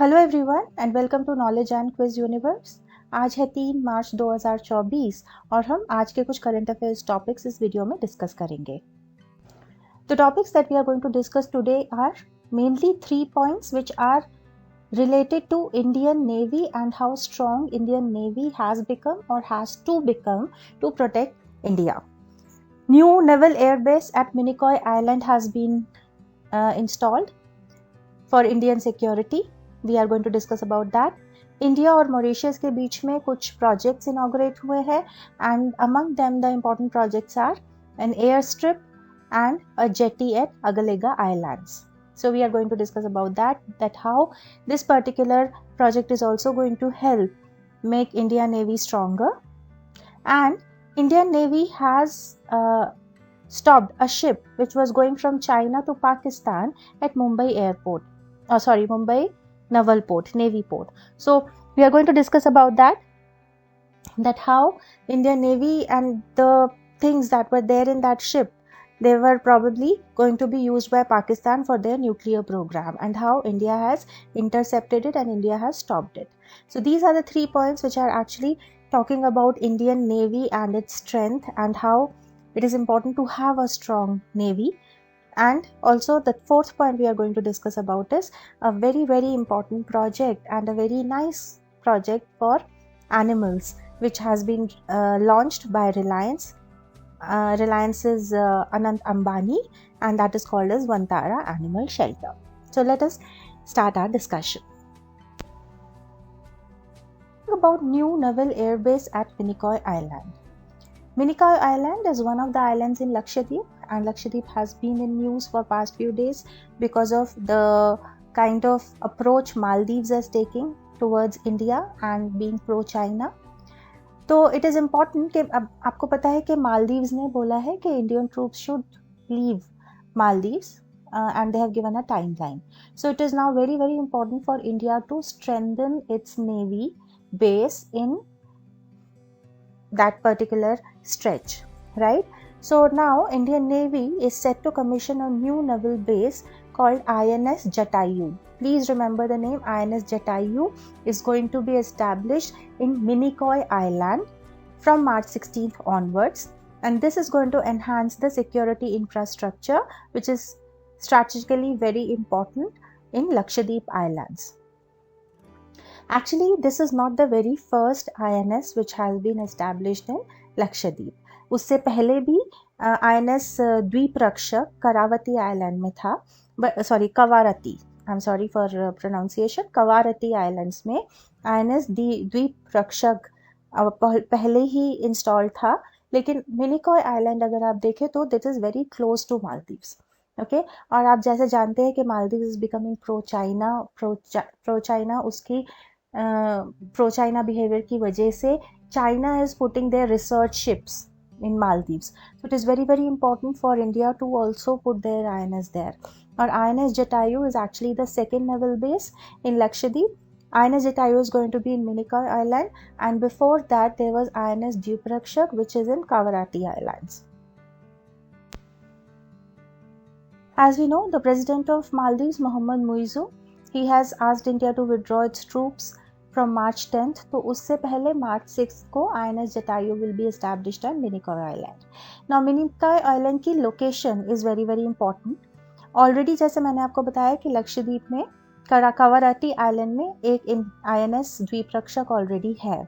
Hello everyone and welcome to knowledge and quiz universe. आज है 3 मार्च 2024 और हम आज के कुछ करंट अफेयर्स टॉपिक्स इस वीडियो में डिस्कस करेंगे। The topics that we are going to discuss today are mainly 3 points which are related to Indian Navy and how strong Indian Navy has become or has to become to protect India. New naval air base at Minicoy Island has been installed for Indian security. We are going to discuss about that. India और Mauritius के बीच में कुछ projects inaugurate हुए हैं and among them the important projects are an air strip and a jetty at Agalega Islands. So we are going to discuss about that how this particular project is also going to help make Indian Navy stronger. And Indian Navy has stopped a ship which was going from China to Pakistan at Mumbai airport. Mumbai Naval Port, Navy Port. So we are going to discuss about that how Indian Navy and the things that were there in that ship, they were probably going to be used by Pakistan for their nuclear program and how India has intercepted it and India has stopped it. So these are the 3 points which are actually talking about Indian Navy and its strength and how it is important to have a strong Navy. And also the 4th point we are going to discuss about is a very, very important project and a very nice project for animals which has been launched by Reliance. Reliance is Anant Ambani and that is called as Vantara Animal Shelter. So let us start our discussion. About new naval air base at Minicoy Island. Minicoy Island is one of the islands in Lakshadweep and Lakshadweep has been in news for past few days because of the kind of approach Maldives is taking towards India and being pro-China. तो it is important कि अब आपको पता है कि मालदीव्स ने बोला है कि Indian troops should leave Maldives and they have given a timeline. So it is now very, very important for India to strengthen its navy base in that particular stretch, right? So now Indian Navy is set to commission a new naval base called INS Jatayu. Please remember the name. INS Jatayu is going to be established in Minicoy Island from March 16th onwards, and this is going to enhance the security infrastructure which is strategically very important in Lakshadweep Islands. Actually, this is not the very first INS which has been established in Lakshadweep. उससे पहले भी INS द्वीप रक्षक करावती island में था, Kavaratti, I am sorry for pronunciation, Kavaratti islands में INS द्वीप रक्षक पहले ही इंस्टॉल था, लेकिन मिनिकॉय आइलैंड अगर आप देखें तो that is very close to Maldives, okay. और आप जैसे जानते हैं कि Maldives is becoming pro China उसकी प्रो चाइना बिहेवियर की वजह से China is putting their research ships in Maldives. So it is very, very important for India to also put their INS there. Or INS Jatayu is actually the second naval base in Lakshadweep. INS Jatayu is going to be in Minicoy Island, and before that there was INS Dweeprakshak which is in Kavarati Islands. As we know, the president of Maldives, Mohammad Muizzu, he has asked India to withdraw its troops from March 10th. तो उससे पहले March 6th को INS Jatayu will be established on Minicoy Island. Now Minicoy Island की location is very, very important. Already जैसे मैंने आपको बताया कि लक्षद्वीप में कवारती आइलैंड में एक INS द्वीप रक्षक ऑलरेडी है,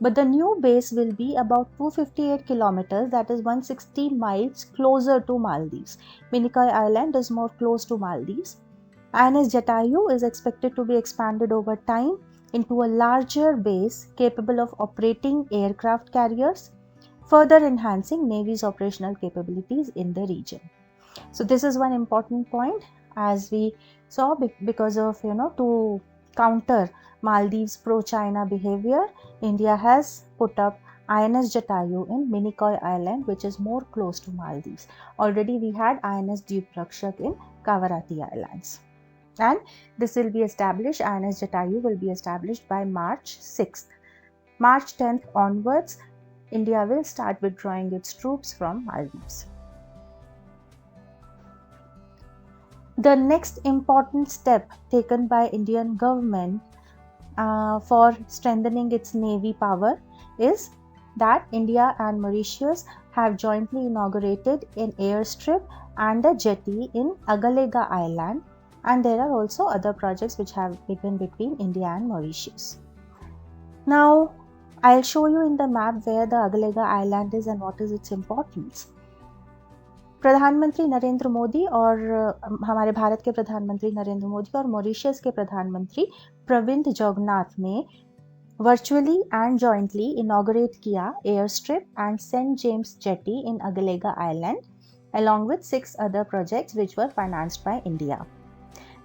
but the new base will be about 258 kilometers, that is 160 miles closer to Maldives. Minicoy Island is more close to Maldives. INS Jatayu is expected to be expanded over time into a larger base capable of operating aircraft carriers, further enhancing Navy's operational capabilities in the region. So this is one important point, as we saw, because of, to counter Maldives pro-China behavior, India has put up INS Jatayu in Minicoy Island, which is more close to Maldives. Already we had INS Dweeprakshak in Kavarati Islands. And this will be established, INS Jatayu will be established by March 6th. March 10th onwards, India will start withdrawing its troops from Maldives. The next important step taken by Indian government for strengthening its navy power is that India and Mauritius have jointly inaugurated an airstrip and a jetty in Agalega Island, and there are also other projects which have begun between India and Mauritius. Now, I'll show you in the map where the Agalega Island is and what is its importance. प्रधानमंत्री नरेंद्र मोदी और हमारे भारत के प्रधानमंत्री नरेंद्र मोदी और Mauritius के प्रधानमंत्री प्रविंद जगन्नाथ ने virtually and jointly inaugurate किया air strip and Saint James jetty in Agalega island along with 6 other projects which were financed by India.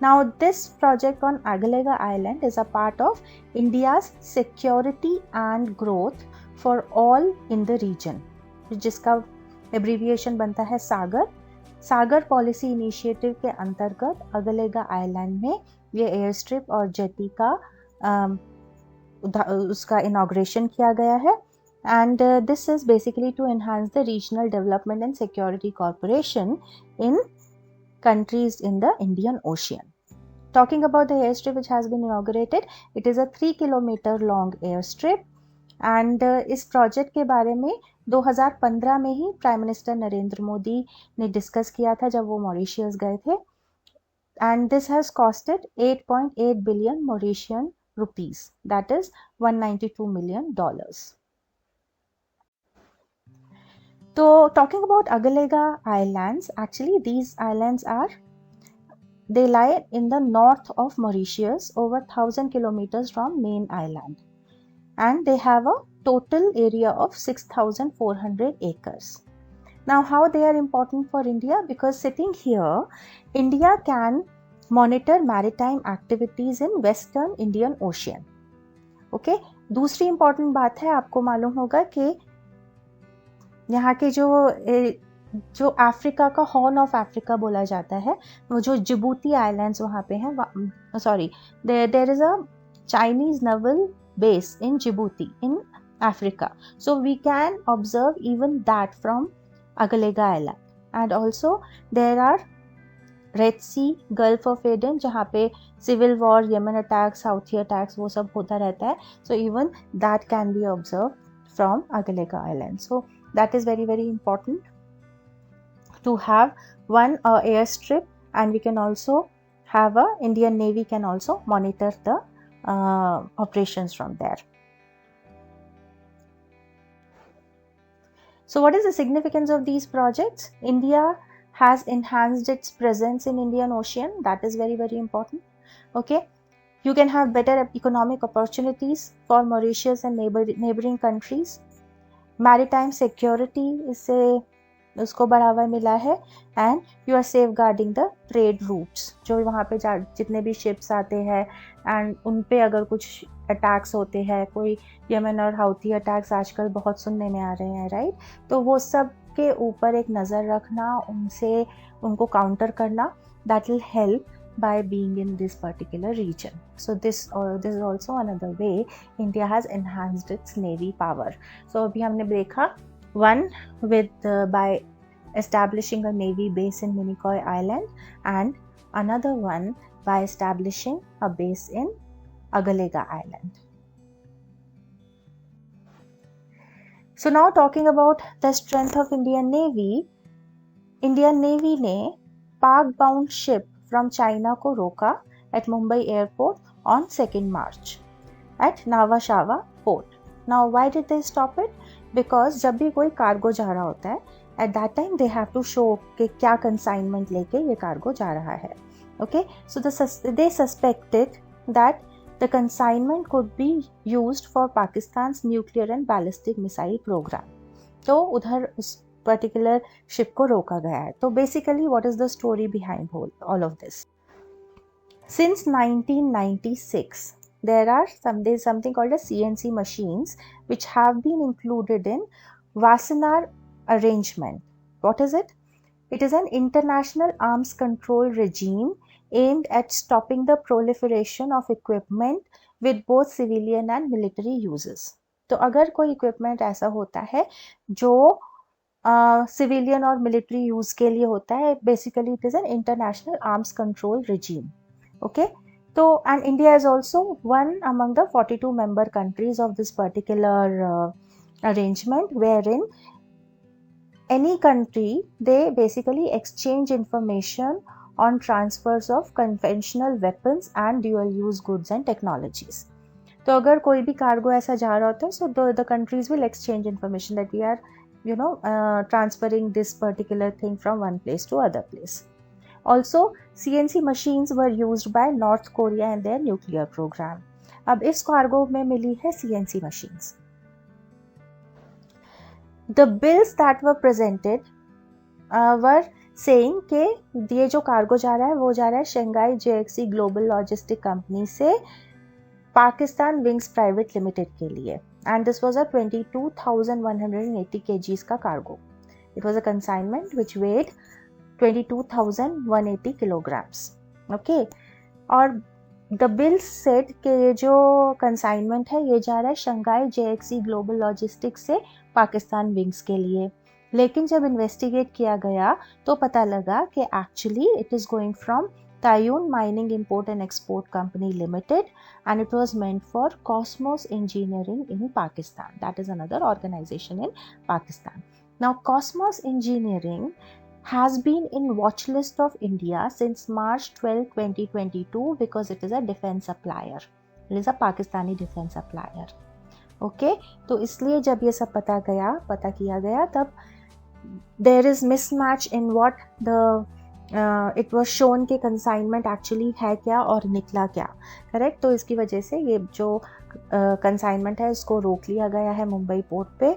Now this project on Agalega Island is a part of India's security and growth for all in the region, जिसका abbreviation बनता है सागर policy initiative के अंतर्गत अगलेगा island में ये air strip और jetty का उसका इनॉग्रेशन किया गया है, and this is basically to enhance the regional development and security cooperation in countries in the Indian Ocean. Talking about the airstrip which has been inaugurated, it is a 3 kilometer long airstrip, and इस project के बारे में 2015 में ही prime minister Narendra Modi ने discuss किया था जब वो मॉरिशियस गए थे, and this has costed 8.8 billion Mauritian rupees, that is $192 million. So talking about Agalega Islands, actually these islands they lie in the north of Mauritius, over 1000 kilometers from main island, and they have a total area of 6,400 acres. Now how they are important for India? Because sitting here, India can monitor maritime activities in Western Indian Ocean. Okay, दूसरी important बात है, आपको मालूम होगा कि यहाँ के जो अफ्रीका का हॉर्न ऑफ अफ्रीका बोला जाता है, वो जो जिबूती आइलैंड्स वहाँ पे हैं, sorry there is a Chinese naval base in Djibouti in Africa, so we can observe even that from Agalega island, and also there are Red Sea, Gulf of Aden, जहाँ पे civil war, Yemen attacks, Houthi attacks वो सब होता रहता है, so even that can be observe from Agalega island. So that is very very important to have one airstrip, and we can also have Indian Navy can also monitor the operations from there. So what is the significance of these projects? India has enhanced its presence in Indian Ocean. That is very very important. Okay, you can have better economic opportunities for Mauritius and neighboring countries. Maritime security इससे उसको बढ़ावा मिला है, and you are safeguarding the trade routes, जो वहाँ पे जितने भी शिप्स आते हैं एंड उन पे अगर कुछ अटैक्स होते हैं, कोई यमन और हाउथी अटैक्स आजकल बहुत सुनने में आ रहे हैं, राइट, तो वो सब के ऊपर एक नज़र रखना, उनको काउंटर करना, that will help by being in this particular region. So this is also another way India has enhanced its navy power. So abhi humne dekha one with by establishing a navy base in Minicoy Island, and another one by establishing a base in Agalega Island. So now talking about the strength of Indian Navy ने Pak bound ship from China को रोका at Mumbai airport on 2nd March at Nhava Shava port. Now why did they stop it? Because जब भी कोई cargo जा रहा होता है, at that time they have to show कि क्या consignment लेके ये कार्गो जा रहा है. Okay, so they suspected that the consignment could be used for Pakistan's nuclear and ballistic missile program. तो उधर उस पर्टिकुलर शिप को रोका गया है. तो basically what is the story behind all of this? Since 1996 there is something called as CNC machines which have been included in Wassenaar arrangement. What is it? It is an international arms control regime aimed at stopping the proliferation of equipment with both civilian and military uses. तो अगर कोई equipment ऐसा होता है जो civilian और military use के लिए होता है. Basically it is an international arms control regime. Okay, तो and India is also one among the 42 member countries of this particular arrangement, wherein any country they basically exchange information on transfers of conventional weapons and dual use goods and technologies. तो अगर कोई भी cargo ऐसा जा रहा होता है, so the countries will exchange information that we are transferring this particular thing from one place to other place. Also, CNC machines were used by North Korea in their nuclear program. अब इस cargo में मिली है CNC machines. The bills that were presented were saying कि ये जो cargo जा रहा है वो जा रहा है Shanghai JXE global logistic company से पाकिस्तान विंग्स प्राइवेट लिमिटेड के लिए. And this was a 22,180 kgs का cargo. It was a consignment which weighed 22,180 kilograms. Okay, और the bill said कि ये जो consignment है ये जा रहा है शंघाई JXE ग्लोबल लॉजिस्टिक्स से पाकिस्तान विंग्स के लिए. लेकिन जब इन्वेस्टिगेट किया गया तो पता लगा कि actually it is going from Taiyuan Mining Import and Export Company Limited, and it was meant for Cosmos Engineering in Pakistan. That is another organization in Pakistan. Now, Cosmos Engineering has been in watch list of India since March 12, 2022 because it is a defense supplier. It is a Pakistani defense supplier. Okay, तो इसलिए जब ये सब पता किया गया तब there is mismatch in what the it was shown के कंसाइनमेंट एक्चुअली है क्या और निकला क्या. करेक्ट, तो इसकी वजह से ये जो कंसाइनमेंट है इसको रोक लिया गया है मुंबई पोर्ट पे.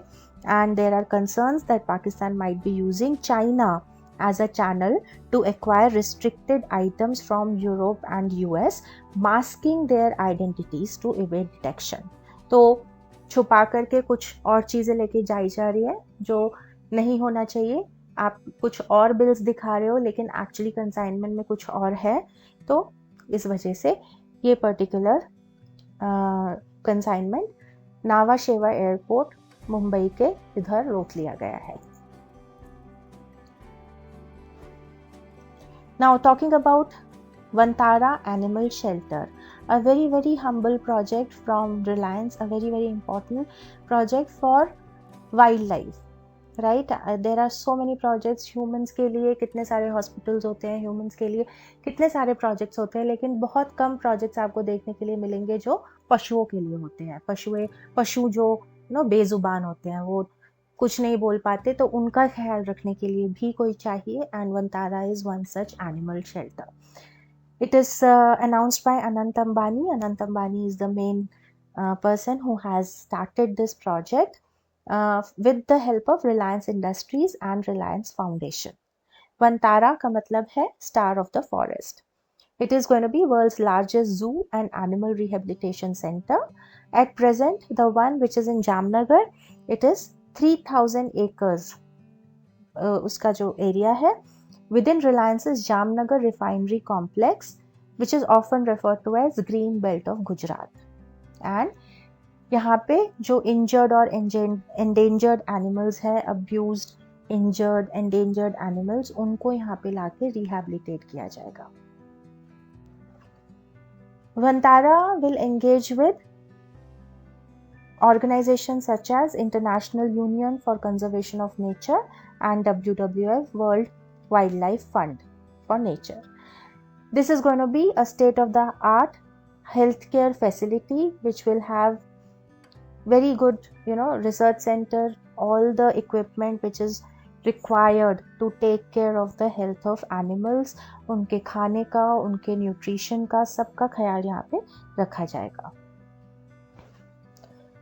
And there are concerns that Pakistan might be using China as a channel to acquire restricted items from Europe and US, masking their identities to evade detection. तो छुपा करके कुछ और चीज़ें लेके जाई जा रही है जो नहीं होना चाहिए. आप कुछ और बिल्स दिखा रहे हो लेकिन एक्चुअली कंसाइनमेंट में कुछ और है. तो इस वजह से ये पर्टिकुलर कंसाइनमेंट नावा शेवा एयरपोर्ट मुंबई के इधर रोक लिया गया है. Now talking about Vantara Animal Shelter, a very very humble project from Reliance, a very very important project for wildlife. Right, there are so many projects. Humans के लिए कितने सारे हॉस्पिटल्स होते हैं, ह्यूमन्स के लिए कितने सारे प्रोजेक्ट्स होते हैं, लेकिन बहुत कम प्रोजेक्ट्स आपको देखने के लिए मिलेंगे जो पशुओं के लिए होते हैं. पशु जो बेजुबान होते हैं, वो कुछ नहीं बोल पाते, तो उनका ख्याल रखने के लिए भी कोई चाहिए. And Vantara is one such animal shelter. It is announced by Anant Ambani. Anant Ambani is the main person who has started this project with the help of Reliance Industries and Reliance Foundation. Vantara का मतलब है Star of the Forest. It is going to be world's largest zoo and animal rehabilitation center. At present, the one which is in Jamnagar, it is 3,000 acres. उसका जो area है within Reliance's Jamnagar Refinery Complex, which is often referred to as Green Belt of Gujarat. And यहाँ पे जो injured और endangered animals है, abused, injured, endangered animals, उनको यहाँ पे लाके रिहैबिलिटेट किया जाएगा. Vantara will engage with organizations such as International Union for Conservation of Nature and WWF World Wildlife Fund for Nature. This is going to be a state-of-the-art healthcare facility which will have very good research center, all the equipment which is required to take care of the health of animals. उनके खाने का, उनके nutrition का, सबका ख्याल यहाँ पे रखा जाएगा.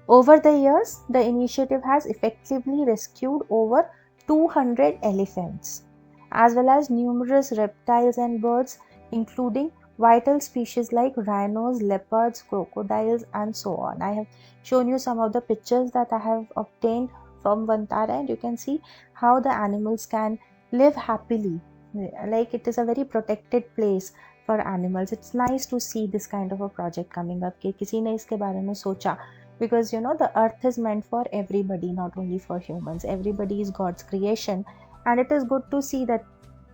Over the years, the initiative has effectively rescued over 200 elephants as well as numerous reptiles and birds, including vital species like rhinos, leopards, crocodiles, and so on. I have shown you some of the pictures that I have obtained from Vantara, and you can see how the animals can live happily. Like, it is a very protected place for animals. It's nice to see this kind of a project coming up कि किसी ने इसके बारे में सोचा because the earth is meant for everybody, not only for humans. Everybody is God's creation, and it is good to see that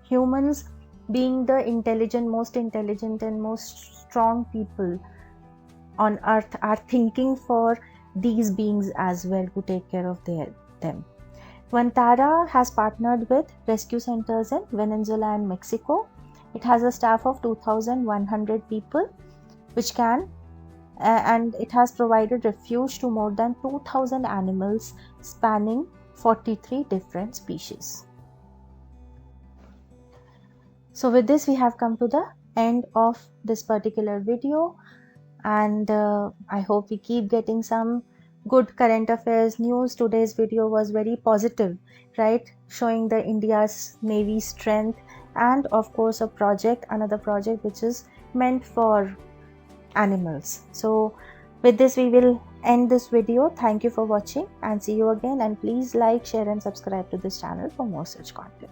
humans, being the most intelligent and most strong people on earth, are thinking for these beings as well to take care of them. Vantara has partnered with rescue centers in Venezuela and Mexico. It has a staff of 2,100 people, and it has provided refuge to more than 2,000 animals spanning 43 different species. So with this, we have come to the end of this particular video, and I hope we keep getting some good current affairs news. Today's video was very positive, right? Showing the India's Navy strength, and of course another project which is meant for animals. So with this, we will end this video. Thank you for watching, and see you again, and please like, share and subscribe to this channel for more such content.